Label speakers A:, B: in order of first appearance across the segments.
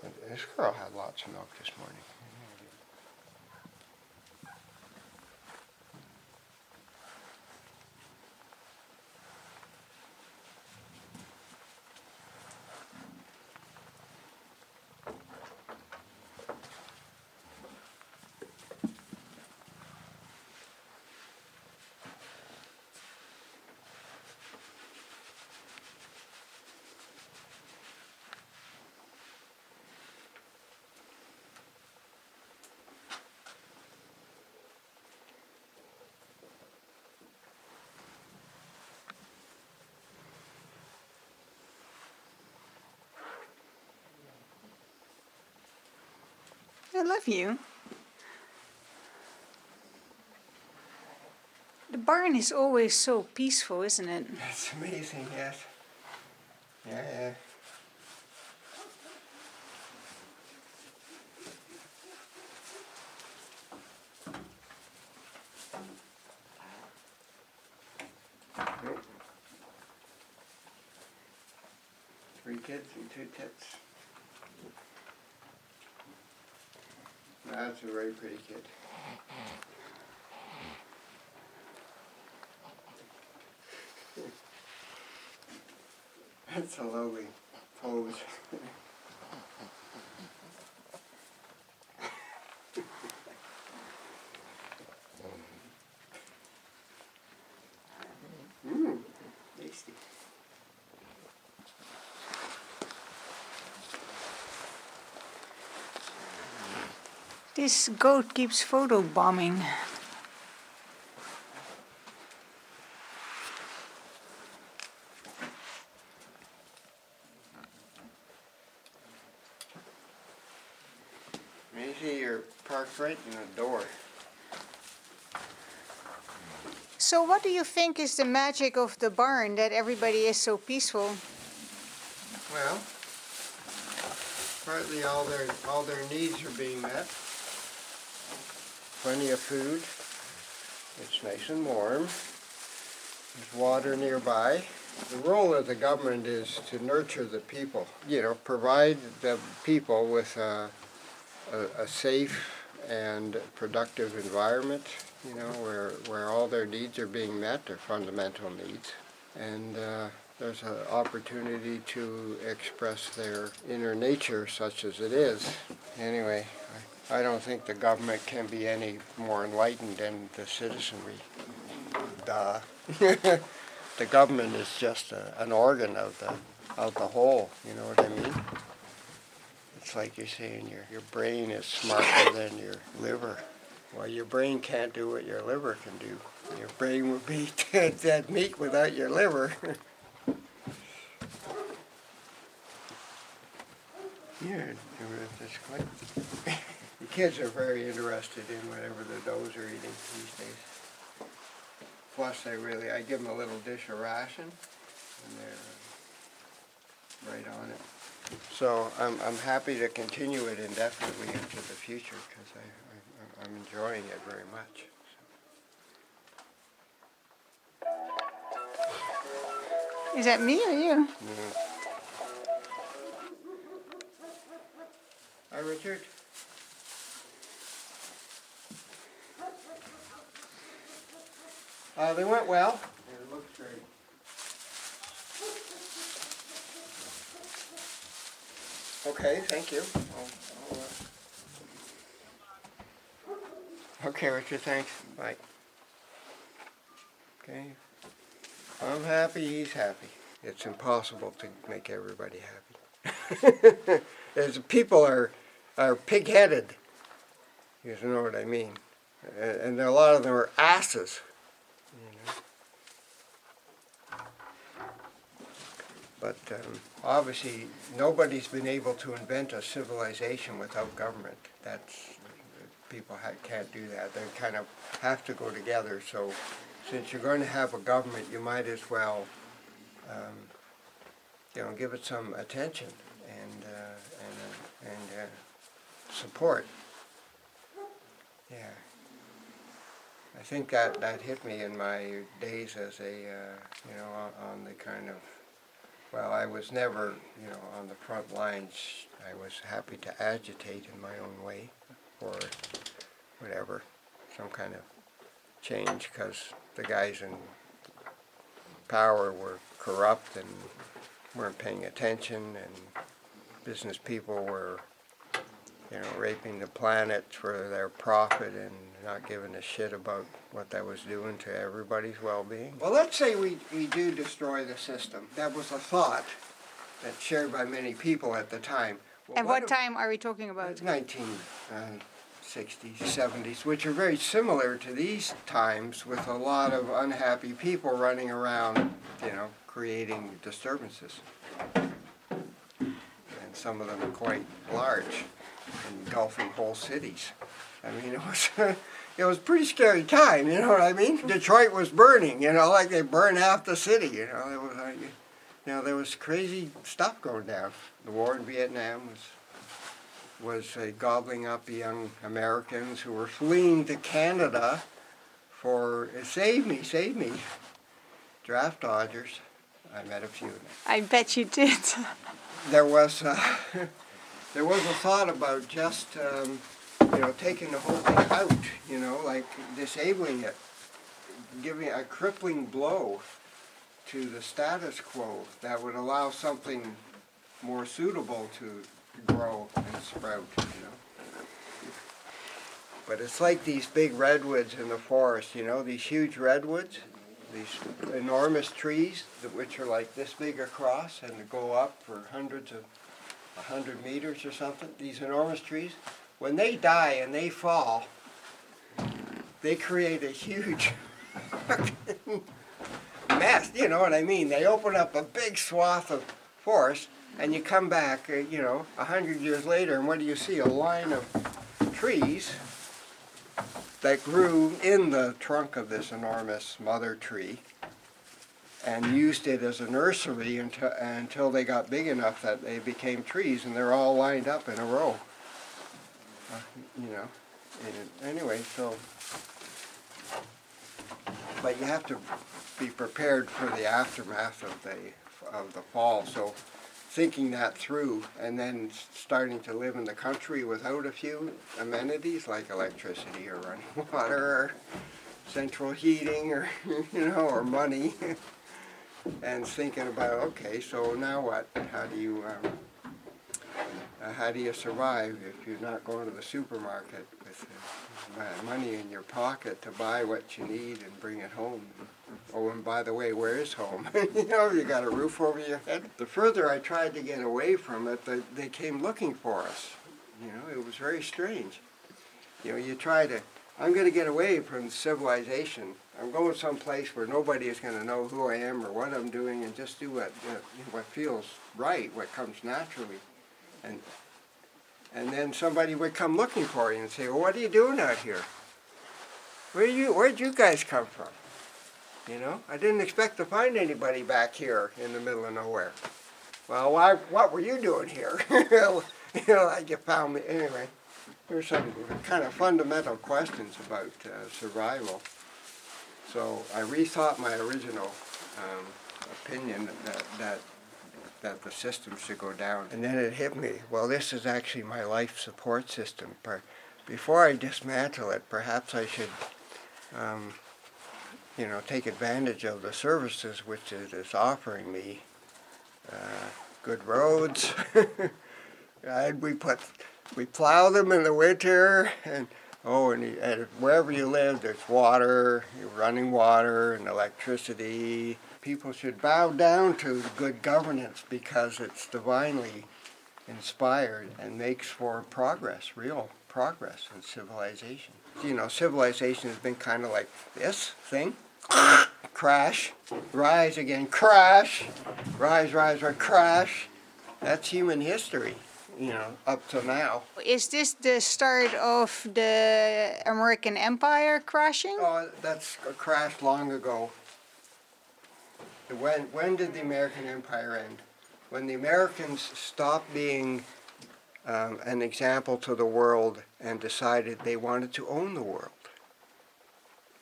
A: This girl had lots of milk this morning.
B: I love you. The barn is always so peaceful, isn't it?
A: That's amazing, yes. Yeah. 3 kids and 2 tits. That's a very pretty kid. That's a lovely pose. Tasty.
B: This goat keeps photo bombing.
A: Maisie, you're parked right in the door.
B: So what do you think is the magic of the barn, that everybody is so peaceful?
A: Well, partly all their needs are being met. Plenty of food. It's nice and warm. There's water nearby. The role of the government is to nurture the people. Provide the people with a safe and productive environment, where all their needs are being met, their fundamental needs. And there's an opportunity to express their inner nature such as it is. Anyway, I don't think the government can be any more enlightened than the citizenry. Duh. The government is just an organ of the whole, you know what I mean? It's like you're saying your brain is smarter than your liver. Well, your brain can't do what your liver can do. Your brain would be dead meat without your liver. Yeah, it's quite. The kids are very interested in whatever the does are eating these days. Plus, I give them a little dish of ration, and they're right on it. So I'm happy to continue it indefinitely into the future because I'm enjoying it very much.
B: Is that me or you?
A: Yeah. Hi, Richard. They went well. It looks great. Okay, thank you. Okay, Richard, thanks. Bye. Okay. I'm happy, he's happy. It's impossible to make everybody happy. As people are pig-headed, you know what I mean. And a lot of them are asses. But obviously, nobody's been able to invent a civilization without government. People can't do that. They kind of have to go together. So, since you're going to have a government, you might as well, give it some attention and support. Yeah. I think that hit me in my days as on the kind of. Well, I was never, on the front lines I was happy to agitate in my own way for whatever, some kind of change, because the guys in power were corrupt and weren't paying attention, and business people were, raping the planet for their profit and not giving a shit about what that was doing to everybody's well-being. Well, let's say we do destroy the system. That was a thought that's shared by many people at the time. Well,
B: And what time are we talking about?
A: 1960s, 70s, which are very similar to these times, with a lot of unhappy people running around, creating disturbances. And some of them are quite large, engulfing whole cities. I mean, it was a pretty scary time, you know what I mean? Detroit was burning, like they burned half the city, there was crazy stuff going down. The war in Vietnam was gobbling up young Americans who were fleeing to Canada for, save me, draft dodgers. I met a few of them.
B: I bet you did.
A: There was a thought about just, taking the whole thing out, like disabling it, giving a crippling blow to the status quo that would allow something more suitable to grow and sprout, But it's like these big redwoods in the forest, these huge redwoods, these enormous trees, which are like this big across and go up for hundreds of 100 meters or something. These enormous trees, when they die and they fall, they create a huge mess, you know what I mean? They open up a big swath of forest, and you come back, 100 years later, and what do you see? A line of trees that grew in the trunk of this enormous mother tree and used it as a nursery until they got big enough that they became trees, and they're all lined up in a row. Anyway, so, but you have to be prepared for the aftermath of the fall. So thinking that through, and then starting to live in the country without a few amenities like electricity or running water or central heating or or money, and thinking about, okay, so now what? How do you survive if you're not going to the supermarket with money in your pocket to buy what you need and bring it home? Oh, and by the way, where is home? You got a roof over your head. The further I tried to get away from it, they came looking for us. It was very strange. You try to, I'm going to get away from civilization. I'm going someplace where nobody is going to know who I am or what I'm doing, and just do what feels right, what comes naturally. And then somebody would come looking for you and say, well, what are you doing out here? Where'd you guys come from? I didn't expect to find anybody back here in the middle of nowhere. Well, what were you doing here? Like you found me. Anyway, there's some kind of fundamental questions about survival. So I rethought my original opinion that the system should go down. And then it hit me, well, this is actually my life support system. Before I dismantle it, perhaps I should take advantage of the services which it is offering me. Good roads, and we plow them in the winter, and wherever you live, there's water, running water and electricity. People should bow down to good governance because it's divinely inspired and makes for progress, real progress in civilization. Civilization has been kind of like this thing. Crash, rise again, crash, rise, crash. That's human history, up to now.
B: Is this the start of the American Empire crashing?
A: Oh, that's a crash long ago. When did the American Empire end? When the Americans stopped being an example to the world and decided they wanted to own the world.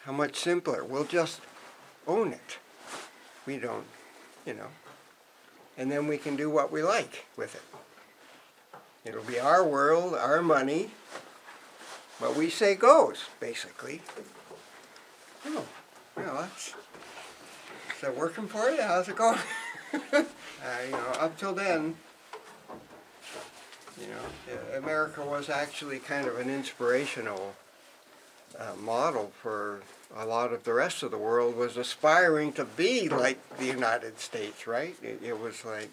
A: How much simpler. We'll just own it. We don't, and then we can do what we like with it. It'll be our world, our money. What we say goes, basically. Oh, well, is that working for you? How's it going? Up till then, America was actually kind of an inspirational model for a lot of the rest of the world, was aspiring to be like the United States, right? It was like,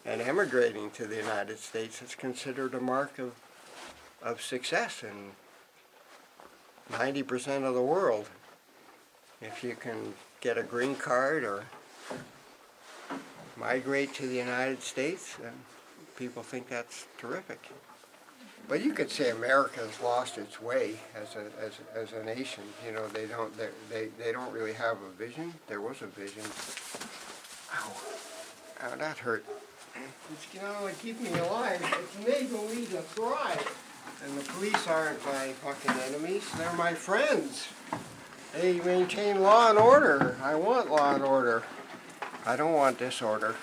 A: and emigrating to the United States is considered a mark of success in 90% of the world. If you can get a green card or migrate to the United States, then people think that's terrific. But you could say America has lost its way as a nation. They don't really have a vision. There was a vision. Ow, that hurt. It keeps me alive. It's enabled me to thrive. And the police aren't my fucking enemies. They're my friends. They maintain law and order. I want law and order. I don't want disorder.